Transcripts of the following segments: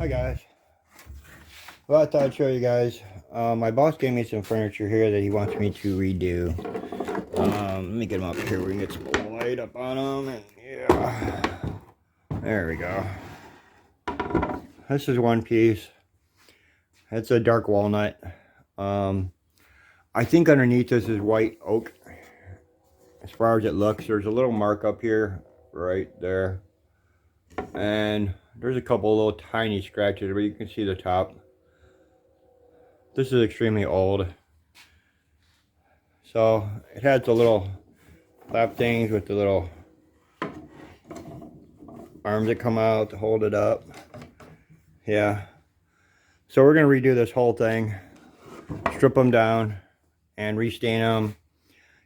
Hi guys. Well, I thought I'd show you guys. My boss gave me some furniture here that he wants me to redo. Let me get them up here. We can get some light up on them. And yeah, there we go. This is one piece. It's a dark walnut. I think underneath this is white oak. As far as it looks, there's a little mark up here, right there, and there's a couple little tiny scratches, but you can see the top. This is extremely old. So it has the little flap things with the little arms that come out to hold it up. Yeah. So we're going to redo this whole thing. Strip them down and restain them.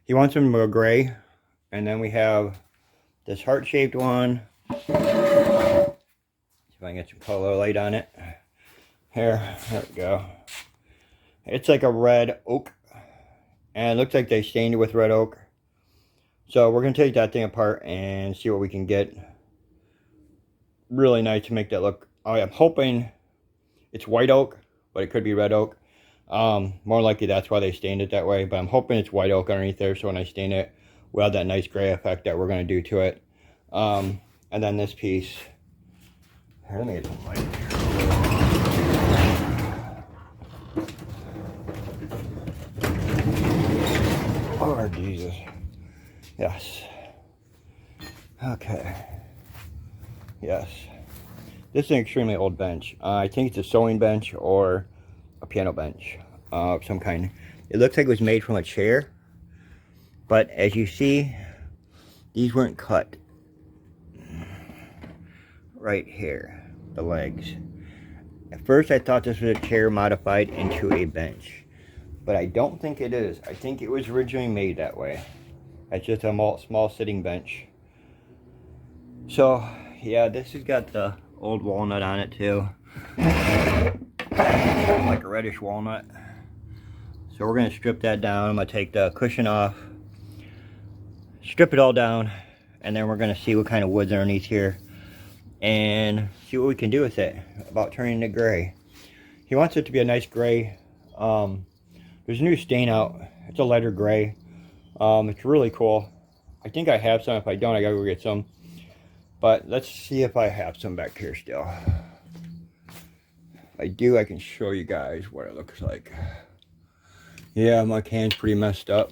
He wants them to go gray. And then we have this heart-shaped one. See if I can get some color light on it. Here, there we go. It's like a red oak. And it looks like they stained it with red oak. So we're going to take that thing apart and see what we can get. Really nice to make that look. I'm hoping it's white oak, but it could be red oak. More likely that's why they stained it that way. But I'm hoping it's white oak underneath there, so when I stain it, we'll have that nice gray effect that we're going to do to it. And then this piece. Here, let me get some light here. Oh, Jesus. Yes. Okay. Yes. This is an extremely old bench. I think it's a sewing bench or a piano bench of some kind. It looks like it was made from a chair. But as you see, these weren't cut. Right here. The legs. At first I thought this was a chair modified into a bench. But I don't think it is. I think it was originally made that way. It's just a small sitting bench. So, yeah, this has got the old walnut on it too. Like a reddish walnut. So we're going to strip that down. I'm going to take the cushion off. Strip it all down. And then we're going to see what kind of wood's underneath here. And see what we can do with it. About turning it gray. He wants it to be a nice gray. There's a new stain out. It's a lighter gray. It's really cool. I think I have some. If I don't, I gotta go get some. But let's see if I have some back here still. If I do, I can show you guys what it looks like. Yeah, my can's pretty messed up.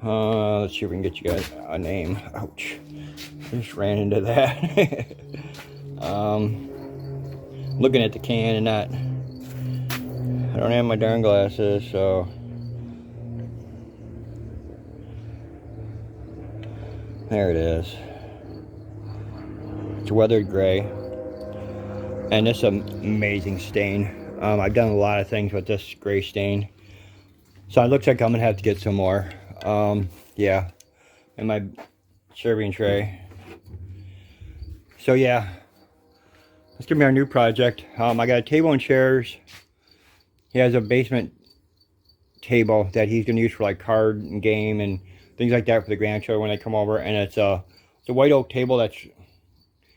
Let's see if we can get you guys a name. Ouch. Just ran into that. Looking at the can and not... I don't have my darn glasses, so... There it is. It's weathered gray. And it's an amazing stain. I've done a lot of things with this gray stain. So it looks like I'm going to have to get some more. Yeah. In my serving tray. So yeah. That's going to be our new project. I got a table and chairs. He has a basement table that he's going to use for like card and game and things like that for the grandchildren when they come over. And it's a white oak table that's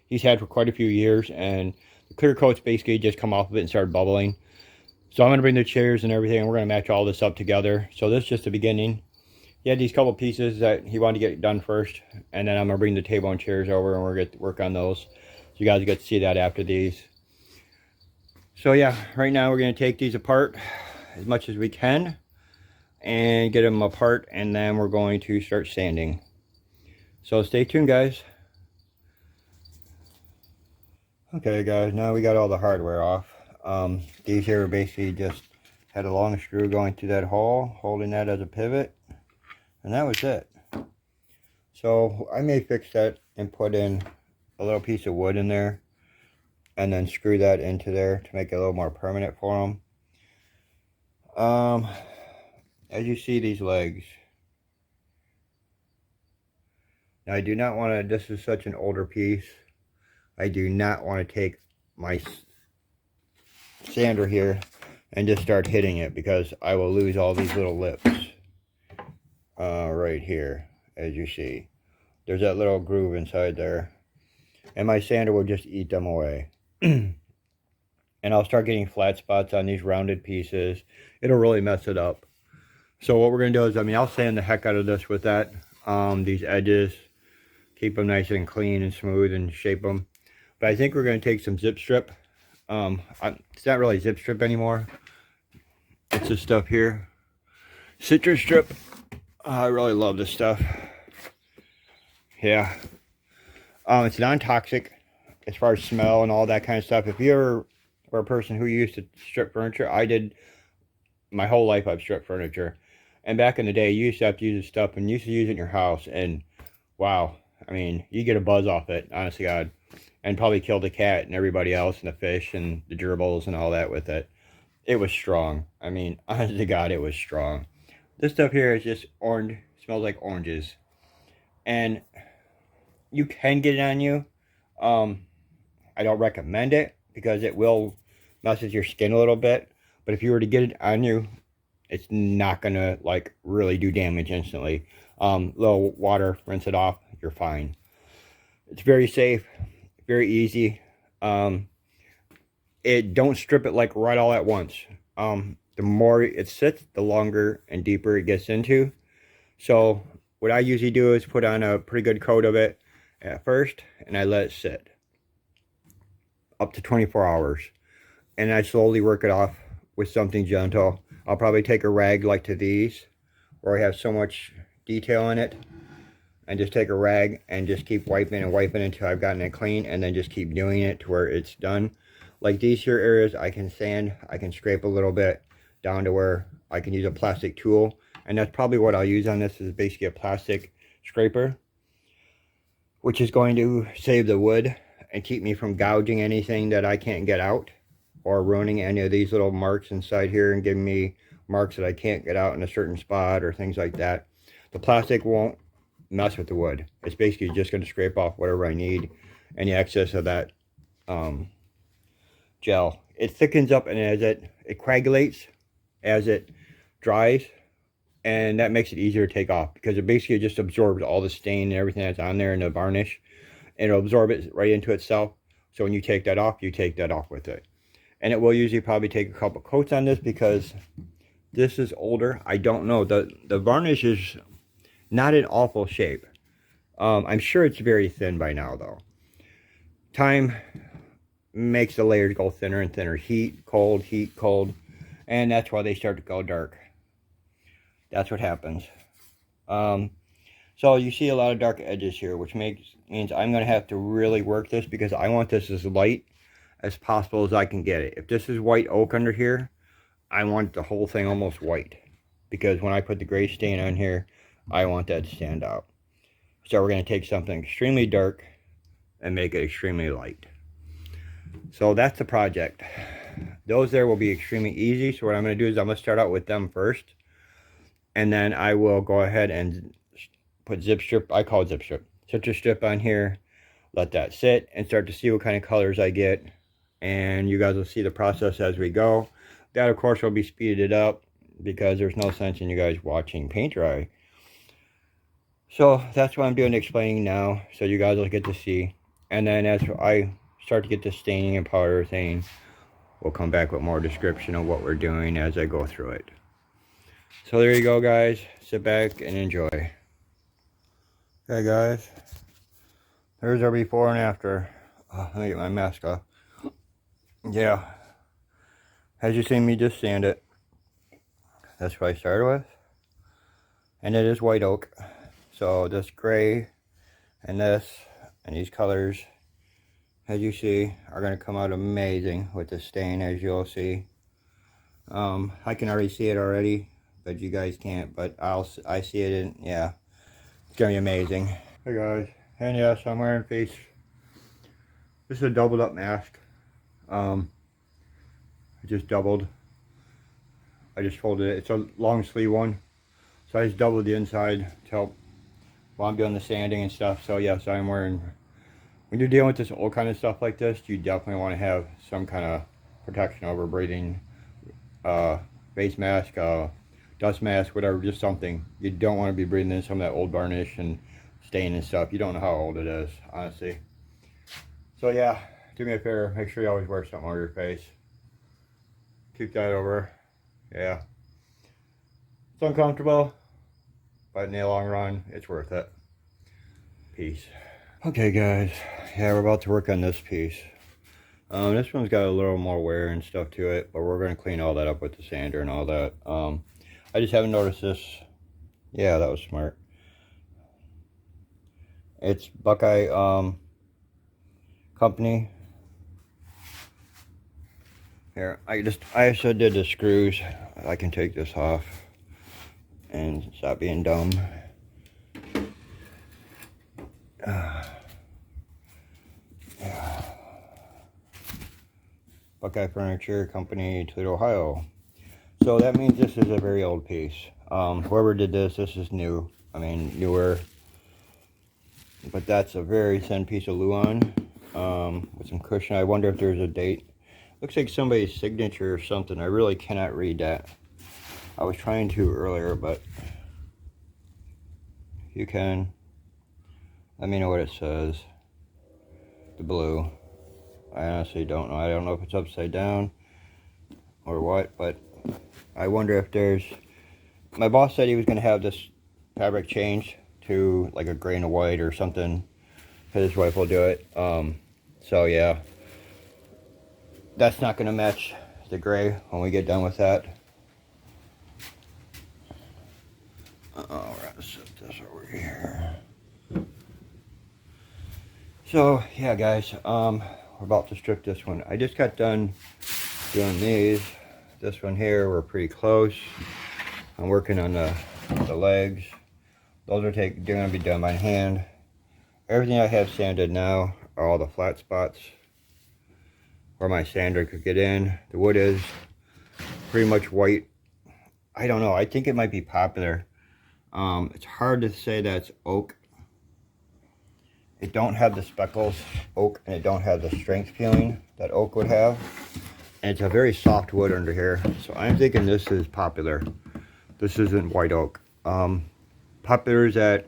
he's had for quite a few years. And the clear coat's basically just come off of it and started bubbling. So I'm going to bring the chairs and everything. And we're going to match all this up together. So this is just the beginning. He had these couple pieces that he wanted to get done first. And then I'm going to bring the table and chairs over and we're going to work on those. So you guys get to see that after these. So yeah, right now we're going to take these apart as much as we can and get them apart, and then we're going to start sanding. So stay tuned, guys. Okay guys, now we got all the hardware off. These here basically just had a long screw going through that hole, holding that as a pivot, and that was it. So I may fix that and put in a little piece of wood in there and then screw that into there to make it a little more permanent for them. As you see, these legs. Now I do not want to, this is such an older piece. I do not want to take my sander here and just start hitting it, because I will lose all these little lips. Right here, as you see. There's that little groove inside there. and my sander will just eat them away. And I'll start getting flat spots on these rounded pieces. It'll really mess it up. So what we're going to do is, I mean, I'll sand the heck out of this with that. These edges, keep them nice and clean and smooth and shape them. But I think we're going to take some zip strip. It's not really zip strip anymore. It's this stuff here. Citrus strip. I really love this stuff. Yeah. It's non-toxic as far as smell and all that kind of stuff. If you're a person who used to strip furniture, I did my whole life. I've stripped furniture. And back in the day, you used to have to use this stuff and you used to use it in your house. And wow, I mean, you get a buzz off it, honest to God. And probably kill the cat and everybody else and the fish and the gerbils and all that with it. It was strong. I mean, honest to God, it was strong. This stuff here is just orange. Smells like oranges. And you can get it on you. I don't recommend it because it will mess with your skin a little bit. But if you were to get it on you, it's not gonna like really do damage instantly. Little water, rinse it off, you're fine. It's very safe, very easy. Don't strip it like right all at once. The more it sits, the longer and deeper it gets into. So what I usually do is put on a pretty good coat of it at first, and I let it sit up to 24 hours. And I slowly work it off with something gentle. I'll probably take a rag like to these, where I have so much detail in it, and just take a rag and just keep wiping and wiping until I've gotten it clean, and then just keep doing it to where it's done. Like these here areas, I can sand, I can scrape a little bit down to where I can use a plastic tool, and that's probably what I'll use on this, is basically a plastic scraper, which is going to save the wood and keep me from gouging anything that I can't get out, or ruining any of these little marks inside here and giving me marks that I can't get out in a certain spot or things like that. The plastic won't mess with the wood. It's basically just going to scrape off whatever I need, any excess of that gel. It thickens up, and as it coagulates as it dries, and that makes it easier to take off because it basically just absorbs all the stain and everything that's on there in the varnish, and it'll absorb it right into itself. So when you take that off, you take that off with it. And it will usually probably take a couple coats on this because this is older. I don't know. The varnish is not in awful shape. I'm sure it's very thin by now, though. Time makes the layers go thinner and thinner. Heat, cold, and that's why they start to go dark. That's what happens. So you see a lot of dark edges here, which means I'm going to have to really work this because I want this as light as possible as I can get it. If this is white oak under here, I want the whole thing almost white, because when I put the gray stain on here, I want that to stand out. So we're going to take something extremely dark and make it extremely light. So that's the project. Those there will be extremely easy. So what I'm going to do is I'm going to start out with them first, and then I will go ahead and put zip strip, I call it zip strip, citrus strip on here, let that sit and start to see what kind of colors I get. And you guys will see the process as we go. That, of course, will be speeded up because there's no sense in you guys watching paint dry. So that's what I'm doing, explaining now, so you guys will get to see. And then as I start to get the staining and powder thing, we'll come back with more description of what we're doing as I go through it. So there you go, guys. Sit back and enjoy. Okay, guys. There's our before and after. Oh, let me get my mask off. Yeah. As you see me just sand it. That's what I started with. And it is white oak. So this gray and this and these colors, as you see, are going to come out amazing with the stain, as you'll see. I can already see it already, but you guys can't. But I see it, and yeah, it's going to be amazing. Hey guys, and yes, I'm wearing face. This is a doubled up mask. I just doubled. I just folded it. It's a long sleeve one, so I just doubled the inside to help while I'm doing the sanding and stuff. So yes, I'm wearing. When you're dealing with this old kind of stuff like this, you definitely want to have some kind of protection over breathing, face mask, dust mask, whatever, just something. You don't want to be breathing in some of that old varnish and stain and stuff. You don't know how old it is, honestly. So yeah, do me a favor, make sure you always wear something over your face. Keep that over. Yeah. It's uncomfortable, but in the long run, it's worth it. Peace. Okay guys, yeah, we're about to work on this piece. This one's got a little more wear and stuff to it, but we're going to clean all that up with the sander and all that. I just haven't noticed this. Yeah, that was smart. It's Buckeye company. Here, I also did the screws. I can take this off and stop being dumb. Yeah. Buckeye Furniture Company, Toledo, Ohio. So that means this is a very old piece. Whoever did this is new. I mean, newer. But that's a very thin piece of Luan with some cushion. I wonder if there's a date. Looks like somebody's signature or something. I really cannot read that. I was trying to earlier, but you can. Let me know what it says. The blue. I honestly don't know. I don't know if it's upside down or what, but I wonder if there's... My boss said he was going to have this fabric changed to like a grain of white or something. His wife will do it. So yeah. That's not going to match the gray when we get done with that. We're going to set this over here. So yeah guys, we're about to strip this one. I just got done doing these. This one here, we're pretty close. I'm working on the legs. Those are they're going to be done by hand. Everything I have sanded now are all the flat spots where my sander could get in. The wood is pretty much white. I don't know, I think it might be popular. It's hard to say that's oak. It don't have the speckles, oak, and it don't have the strength peeling that oak would have. And it's a very soft wood under here. So I'm thinking this is popular. This isn't white oak. Popular is that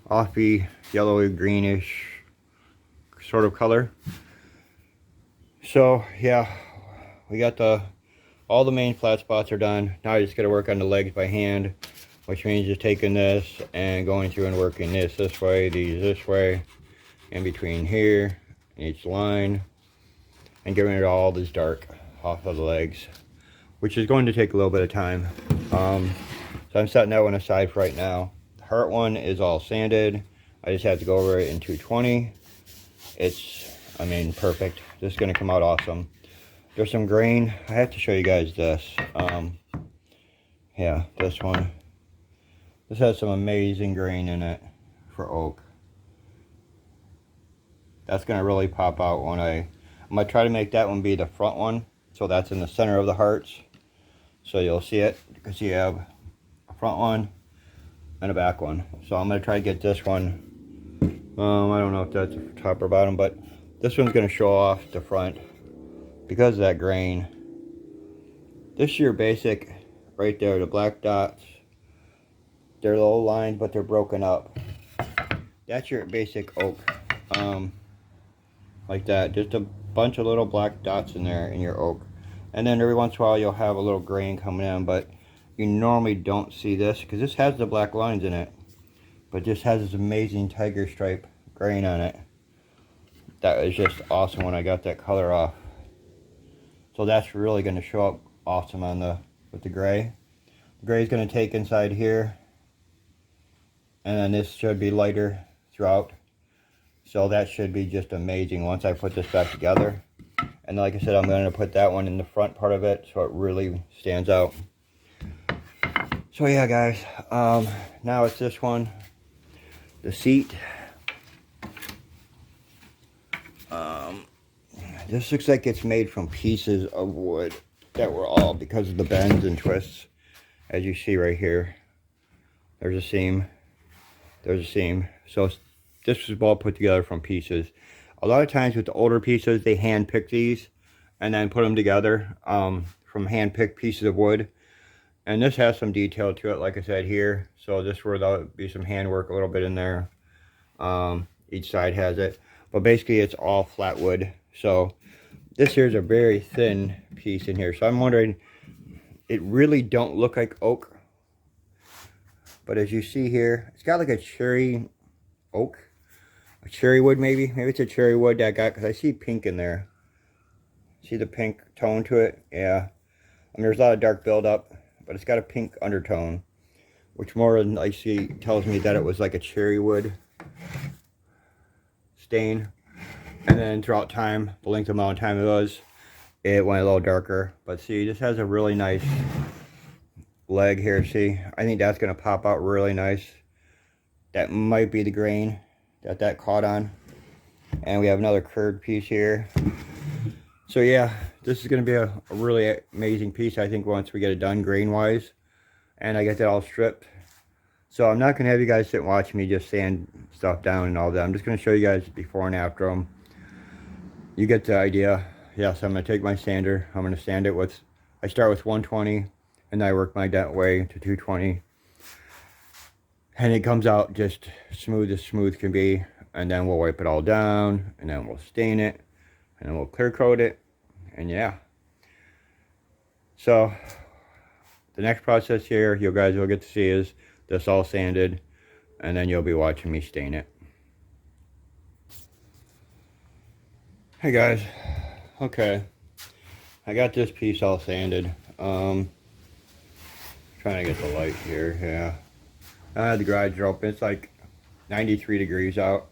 offy, yellowy, greenish sort of color. So yeah, we got all the main flat spots are done. Now I just got to work on the legs by hand, which means just taking this and going through and working this way, these this way, in between here, each line, and getting rid of all this dark off of the legs, which is going to take a little bit of time. So I'm setting that one aside for right now. The heart one is all sanded. I just have to go over it in 220. It's, I mean, perfect. This is going to come out awesome. There's some grain. I have to show you guys this. Yeah, this one. This has some amazing grain in it for oak. That's going to really pop out when I'm going to try to make that one be the front one. So that's in the center of the hearts. So you'll see it because you have a front one and a back one. So I'm going to try to get this one. I don't know if that's top or bottom, but this one's going to show off the front because of that grain. This is your basic right there, the black dots. They're little lines, but they're broken up. That's your basic oak. Like that. Just a bunch of little black dots in there in your oak. And then every once in a while you'll have a little grain coming in, but you normally don't see this because this has the black lines in it. But this has this amazing tiger stripe grain on it. That was just awesome when I got that color off. So that's really going to show up awesome on with the gray. The gray is going to take inside here. And then this should be lighter throughout. So that should be just amazing once I put this back together. And like I said, I'm going to put that one in the front part of it so it really stands out. So yeah guys, now it's this one. The seat. This looks like it's made from pieces of wood that were all because of the bends and twists. As you see right here, there's a seam. There's a seam. So this was all put together from pieces. A lot of times with the older pieces, they hand pick these and then put them together from hand picked pieces of wood. And this has some detail to it, like I said here. So this where there'll be some handwork a little bit in there. Each side has it. but basically it's all flat wood. So this here is a very thin piece in here. So I'm wondering, it really don't look like oak, but as you see here, it's got like a cherry oak, a cherry wood maybe. Maybe it's a cherry wood that I got, because I see pink in there. See the pink tone to it? Yeah. I mean, there's a lot of dark buildup, but it's got a pink undertone, which more than I see tells me that it was like a cherry wood stain. And then throughout time, the length of amount of time it was, it went a little darker. But see, this has a really nice leg here. See, I think that's going to pop out really nice. That might be the grain that caught on. And we have another curved piece here. So yeah, this is going to be a really amazing piece, I think, once we get it done grain wise and I get that all stripped. So I'm not going to have you guys sit and watch me just sand stuff down and all that. I'm just going to show you guys before and after them. You get the idea. Yes, I'm going to take my sander. I'm going to sand it with, I start with 120 and I work my way to 220. And it comes out just smooth as smooth can be. And then we'll wipe it all down, and then we'll stain it, and then we'll clear coat it, and yeah. So the next process here you guys will get to see is this all sanded, and then you'll be watching me stain it. Hey guys, okay, I got this piece all sanded. Trying to get the light here. Yeah, I had the garage door open. It's like 93 degrees out,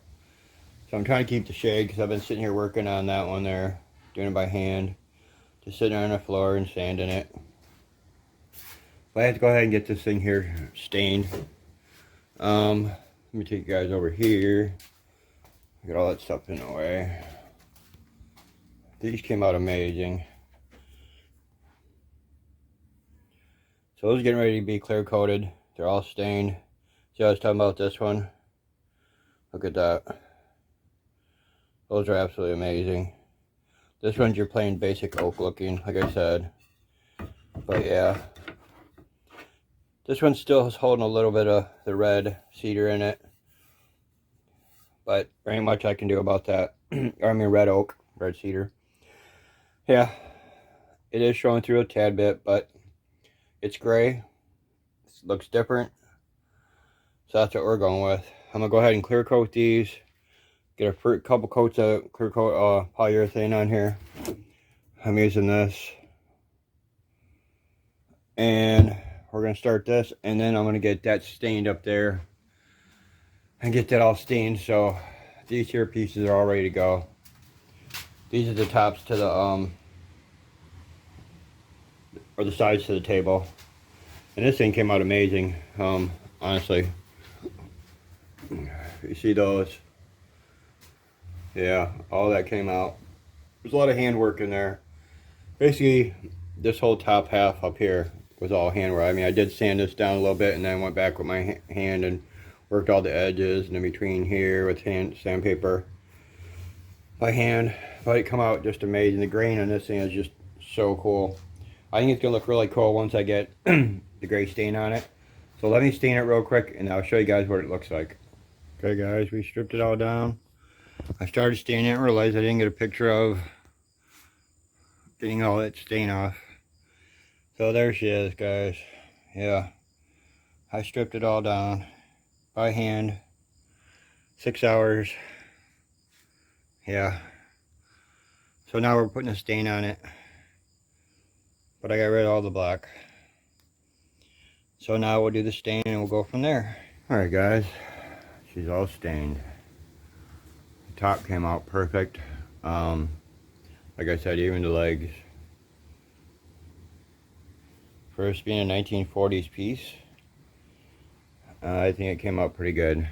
so I'm trying to keep the shade because I've been sitting here working on that one there, doing it by hand, just sitting on the floor and sanding it. But I have to go ahead and get this thing here stained. Let me take you guys over here. Get all that stuff in the way. These came out amazing. So those are getting ready to be clear coated. They're all stained. See, I was talking about this one. Look at that. Those are absolutely amazing. This one's your plain basic oak looking, like I said. But yeah. This one still is holding a little bit of the red cedar in it. But very much I can do about that. Or I mean red oak, red cedar. Yeah. It is showing through a tad bit, but it's gray. It looks different. So that's what we're going with. I'm going to go ahead and clear coat these. Get a couple coats of clear coat polyurethane on here. I'm using this. And we're going to start this. And then I'm going to get that stained up there. And get that all stained. So these here pieces are all ready to go. These are the tops to the, or the sides to the table. And this thing came out amazing, honestly. You see those? Yeah, all that came out. There's a lot of handwork in there. Basically, this whole top half up here was all handwork. I mean, I did sand this down a little bit and then went back with my hand and worked all the edges and in between here with sandpaper by hand. But it come out just amazing. The grain on this thing is just so cool. I think it's going to look really cool once I get the gray stain on it. So let me stain it real quick and I'll show you guys what it looks like. Okay guys, we stripped it all down. I started staining it and realized I didn't get a picture of getting all that stain off. So there she is, guys. Yeah, I stripped it all down by hand. 6 hours. Yeah. So now we're putting a stain on it. But I got rid of all the black. So now we'll do the stain and we'll go from there. Alright guys, she's all stained. The top came out perfect. Like I said, even the legs. First being a 1940s piece, I think it came out pretty good.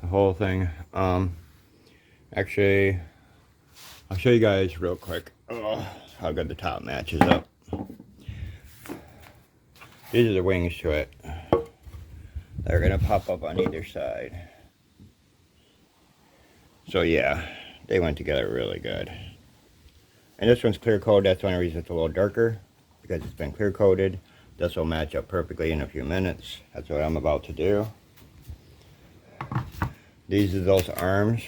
The whole thing. Actually, I'll show you guys real quick how good the top matches up. These are the wings to it. They're gonna pop up on either side. So yeah, they went together really good. And this one's clear coated. That's the only reason it's a little darker, because it's been clear coated. This will match up perfectly in a few minutes. That's what I'm about to do. These are those arms,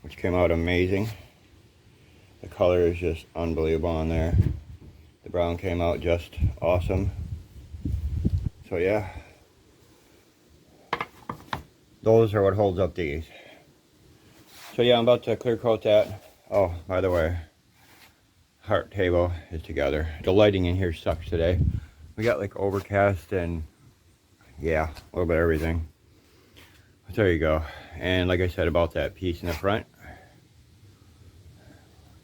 which came out amazing. The color is just unbelievable on there. The brown came out just awesome. So yeah, those are what holds up these. So yeah, I'm about to clear coat that. Oh, by the way, heart table is together. The lighting in here sucks today. We got like overcast and yeah, a little bit of everything. But there you go. And like I said about that piece in the front,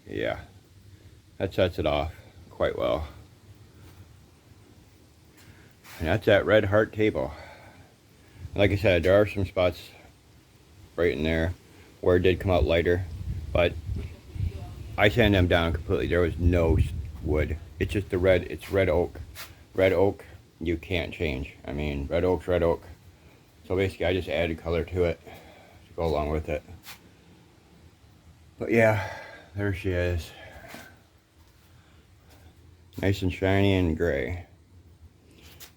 yeah, that sets it off quite well. And that's that red heart table. Like I said, there are some spots right in there where it did come out lighter, but I sanded them down completely. There was no wood. It's just the red. It's red oak. Red oak, you can't change. I mean, red oak's red oak. So basically, I just added color to it to go along with it. But yeah, there she is. Nice and shiny and gray.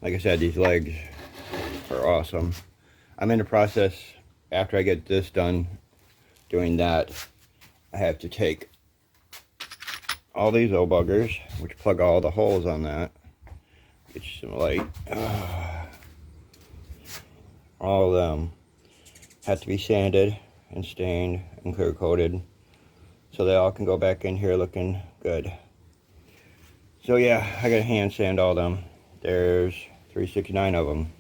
Like I said, these legs are awesome. I'm in the process, after I get this done, doing that, I have to take all these old buggers, which plug all the holes on that. Get you some light. All of them have to be sanded and stained and clear coated, so they all can go back in here looking good. So yeah, I gotta hand sand all them. There's 369 of them.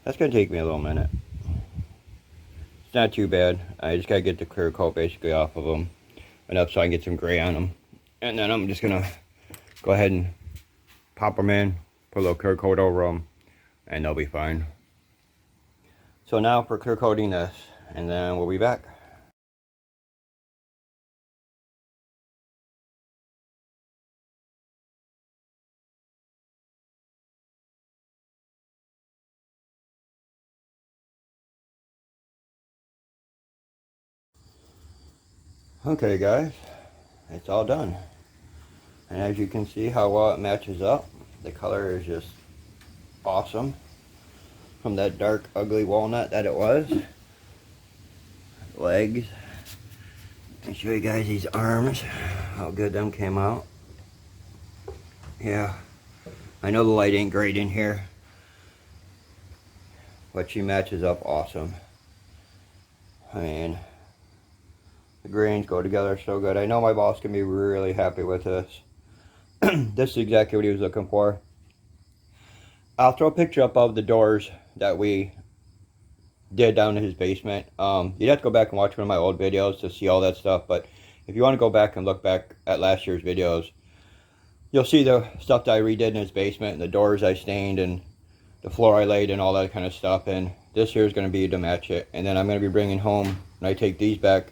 That's gonna take me a little minute. It's not too bad. I just gotta get the clear coat basically off of them enough so I can get some gray on them. And then I'm just gonna go ahead and pop them in, put a little clear coat over them, and they'll be fine. So now for clear coating this, and then we'll be back. Okay guys, it's all done. And as you can see how well it matches up, the color is just awesome. From that dark, ugly walnut that it was. Legs. Let me show you guys these arms, how good them came out. Yeah, I know the light ain't great in here, but she matches up awesome. I mean, the grains go together so good. I know my boss can be really happy with this. This is exactly what he was looking for. I'll throw a picture up of the doors that we did down in his basement. You'd have to go back and watch one of my old videos to see all that stuff, but if you want to go back and look back at last year's videos, you'll see the stuff that I redid in his basement, and the doors I stained, and the floor I laid, and all that kind of stuff. And this here is going to be to match it. And then I'm going to be bringing home, when I take these back,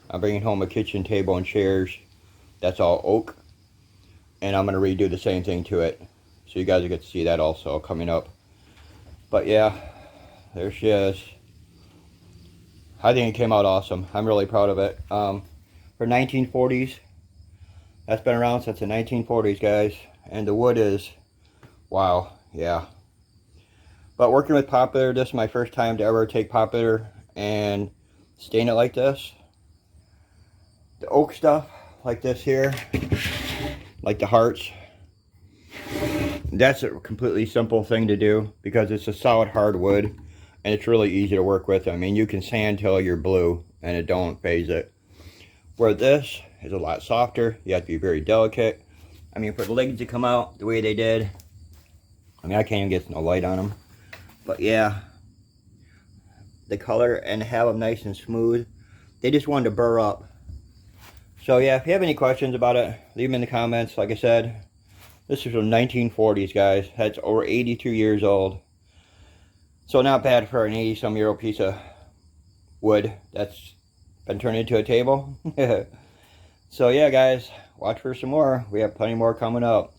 I'm bringing home a kitchen table and chairs that's all oak, and I'm going to redo the same thing to it, so you guys will get to see that also coming up. But yeah, there she is. I think it came out awesome. I'm really proud of it. For 1940s, that's been around since the 1940s, guys. And the wood is, wow, yeah. But working with Popular, this is my first time to ever take Popular and stain it like this. The oak stuff, like this here, like the hearts, that's a completely simple thing to do because it's a solid hard wood and it's really easy to work with. I mean, you can sand till you're blue and it don't phase it. Where this is a lot softer, you have to be very delicate. I mean, for the legs to come out the way they did, I mean, I can't even get no light on them. But yeah, the color and have them nice and smooth. They just wanted to burr up. So yeah, if you have any questions about it, leave them in the comments. Like I said, this is from 1940s, guys. That's over 82 years old. So not bad for an 80-some-year-old piece of wood that's been turned into a table. So yeah, guys, watch for some more. We have plenty more coming up.